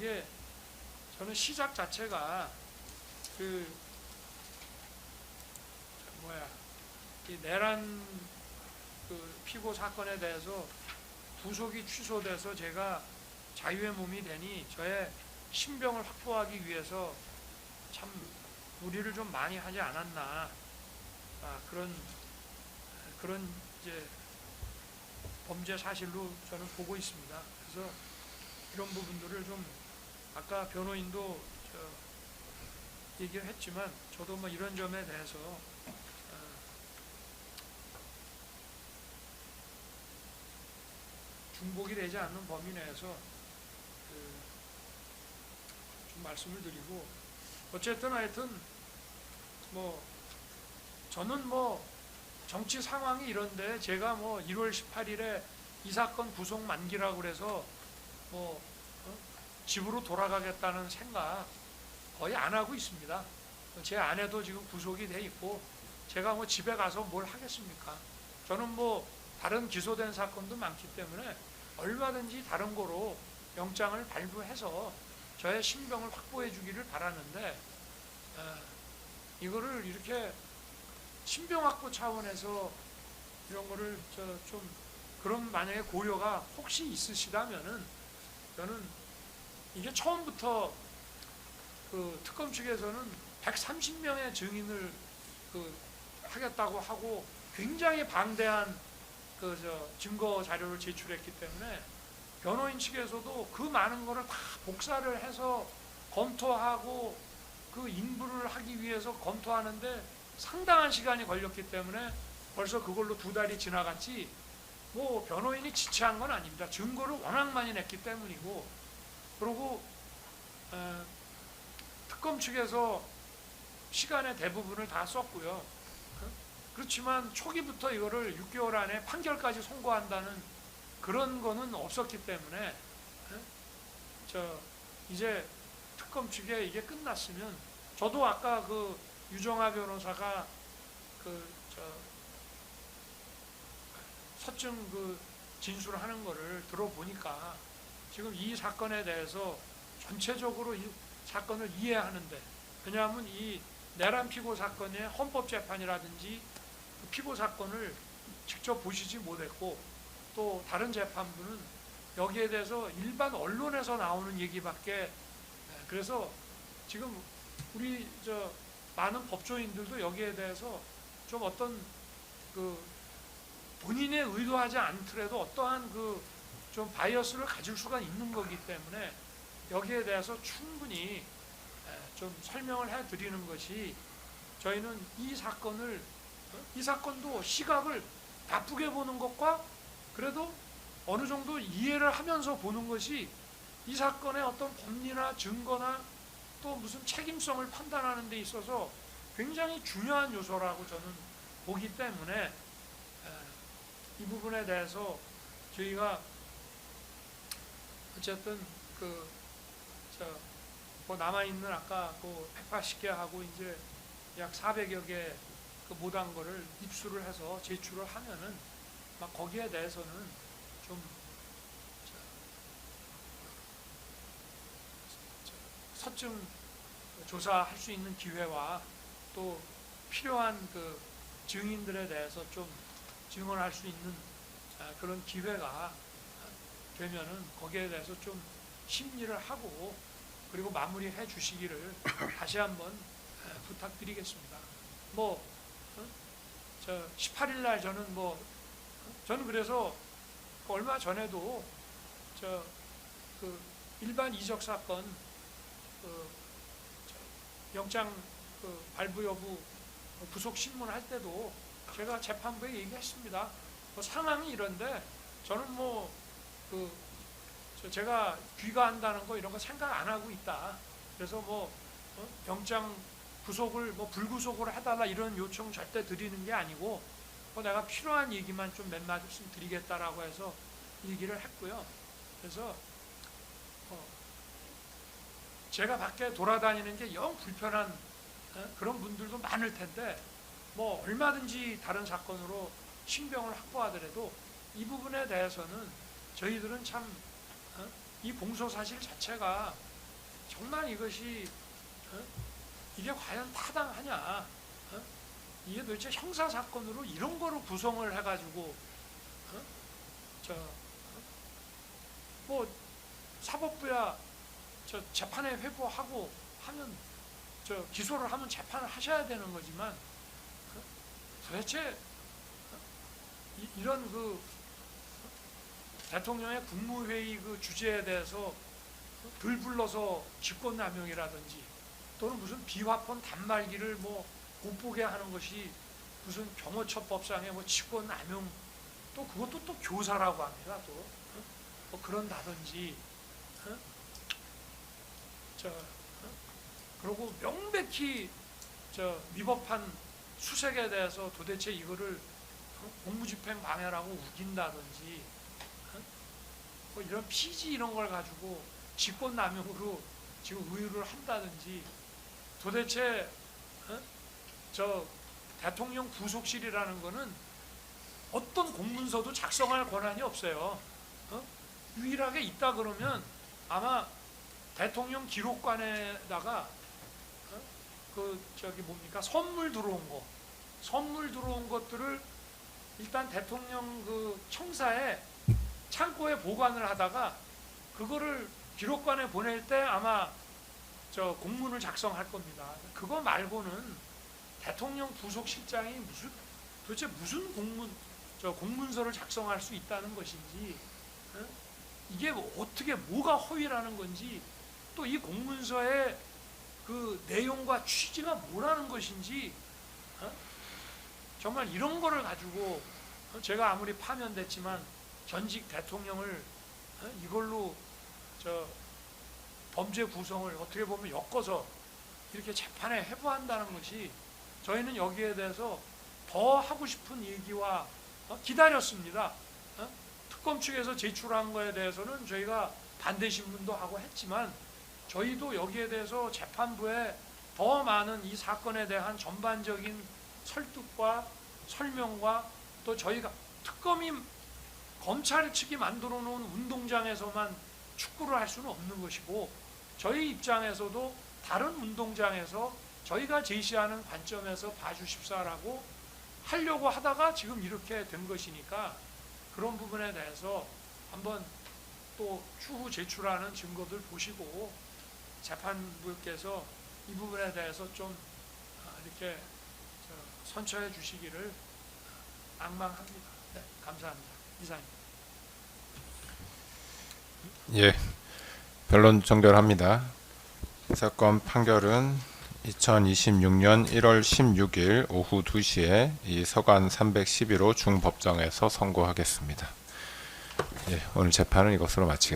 이게 저는 시작 자체가 그 이 내란 그 피고 사건에 대해서 구속이 취소돼서 제가 자유의 몸이 되니 저의 신병을 확보하기 위해서 참 무리를 좀 많이 하지 않았나, 그런 이제 범죄 사실로 저는 보고 있습니다. 그래서 이런 부분들을 좀 아까 변호인도 얘기를 했지만 저도 뭐 이런 점에 대해서 중복이 되지 않는 범위 내에서 좀 말씀을 드리고, 어쨌든 하여튼 뭐 저는 뭐 정치 상황이 이런데 제가 뭐 1월 18일에 이 사건 구속 만기라고 그래서 뭐 집으로 돌아가겠다는 생각 거의 안 하고 있습니다. 제 아내도 지금 구속이 돼 있고 제가 뭐 집에 가서 뭘 하겠습니까? 저는 뭐 다른 기소된 사건도 많기 때문에 얼마든지 다른 거로 영장을 발부해서 저의 신병을 확보해 주기를 바라는데, 이거를 이렇게 신병 확보 차원에서 이런 거를 좀 그런 만약에 고려가 혹시 있으시다면은 저는 이게 처음부터 그 특검 측에서는 130명의 증인을 하겠다고 하고 굉장히 방대한 증거 자료를 제출했기 때문에 변호인 측에서도 그 많은 거를 다 복사를 해서 검토하고 그 인부를 하기 위해서 검토하는데 상당한 시간이 걸렸기 때문에 벌써 그걸로 2달이 지나갔지, 뭐 변호인이 지체한 건 아닙니다. 증거를 워낙 많이 냈기 때문이고, 그리고 특검 측에서 시간의 대부분을 다 썼고요. 그렇지만 초기부터 이거를 6개월 안에 판결까지 송고한다는 그런 거는 없었기 때문에 이제 특검 측에 이게 끝났으면, 저도 아까 그 유정아 변호사가 서증 진술하는 거를 들어보니까 지금 이 사건에 대해서 전체적으로 이 사건을 이해하는데, 왜냐하면 이 내란 피고 사건의 헌법재판이라든지 그 피고 사건을 직접 보시지 못했고, 또 다른 재판부는 여기에 대해서 일반 언론에서 나오는 얘기밖에, 그래서 지금 우리 많은 법조인들도 여기에 대해서 좀 어떤 본인의 의도하지 않더라도 어떠한 좀 바이어스를 가질 수가 있는 거기 때문에 여기에 대해서 충분히 좀 설명을 해드리는 것이, 저희는 이 사건도 시각을 나쁘게 보는 것과 그래도 어느 정도 이해를 하면서 보는 것이 이 사건의 어떤 법리나 증거나 또 무슨 책임성을 판단하는 데 있어서 굉장히 중요한 요소라고 저는 보기 때문에 이 부분에 대해서 저희가 어쨌든 뭐 남아있는 아까 180개 하고 이제 약 400여 개 못한 거를 입수를 해서 제출을 하면은 막 거기에 대해서는 좀 서증 조사할 수 있는 기회와 또 필요한 증인들에 대해서 좀 증언할 수 있는 그런 기회가 되면은 거기에 대해서 좀 심리를 하고 그리고 마무리해 주시기를 다시 한번 부탁드리겠습니다. 18일 날 저는 그래서 얼마 전에도 일반 이적 사건 영장 발부 여부 부속 신문할 때도 제가 재판부에 얘기했습니다. 상황이 이런데 저는 제가 귀가한다는 거 이런 거 생각 안 하고 있다. 그래서 영장 구속을 불구속으로 해달라 이런 요청 절대 드리는 게 아니고 내가 필요한 얘기만 좀 몇 마디씩 드리겠다라고 해서 얘기를 했고요. 그래서 제가 밖에 돌아다니는 게 영 불편한 그런 분들도 많을 텐데 얼마든지 다른 사건으로 신병을 확보하더라도 이 부분에 대해서는 저희들은 참 이 공소 사실 자체가 정말 이것이 이게 과연 타당하냐? 이게 도대체 형사 사건으로 이런 거로 구성을 해가지고 뭐 사법부야 재판에 회부하고 하면 기소를 하면 재판을 하셔야 되는 거지만 도대체 이런 그 대통령의 국무회의 그 주제에 대해서 들 불러서 직권남용이라든지 또는 무슨 비화폰 단말기를 뭐 못 보게 하는 것이 무슨 경호처법상의 뭐 직권남용, 또 그것도 또 교사라고 합니다. 또 뭐 그런다든지 그리고 명백히 위법한 수색에 대해서 도대체 이거를 공무집행 방해라고 우긴다든지 뭐 이런 피지 이런 걸 가지고 직권남용으로 지금 의유를 한다든지 도대체 대통령 부속실이라는 거는 어떤 공문서도 작성할 권한이 없어요. 유일하게 있다 그러면 아마 대통령 기록관에다가 선물 들어온 것들을 일단 대통령 그 청사에 창고에 보관을 하다가 그거를 기록관에 보낼 때 아마 공문을 작성할 겁니다. 그거 말고는 대통령 부속실장이 도대체 무슨 공문서를 작성할 수 있다는 것인지, 이게 어떻게 뭐가 허위라는 건지, 또 이 공문서의 그 내용과 취지가 뭐라는 것인지, 정말 이런 거를 가지고 제가 아무리 파면됐지만 전직 대통령을 이걸로 범죄 구성을 어떻게 보면 엮어서 이렇게 재판에 회부한다는 것이, 저희는 여기에 대해서 더 하고 싶은 얘기와 기다렸습니다. 특검 측에서 제출한 거에 대해서는 저희가 반대 신문도 하고 했지만 저희도 여기에 대해서 재판부에 더 많은 이 사건에 대한 전반적인 설득과 설명과, 또 저희가 특검이 검찰 측이 만들어 놓은 운동장에서만 축구를 할 수는 없는 것이고, 저희 입장에서도 다른 운동장에서 저희가 제시하는 관점에서 봐주십사라고 하려고 하다가 지금 이렇게 된 것이니까, 그런 부분에 대해서 한번 또 추후 제출하는 증거들 보시고 재판부께서 이 부분에 대해서 좀 이렇게 선처해 주시기를 앙망합니다. 네, 감사합니다. 이상입니다. 예, 변론 종결합니다. 사건 판결은 2026년 1월 16일 오후 2시에 이 서간 311호 중법정에서 선고하겠습니다. 예, 오늘 재판은 이것으로 마치겠습니다.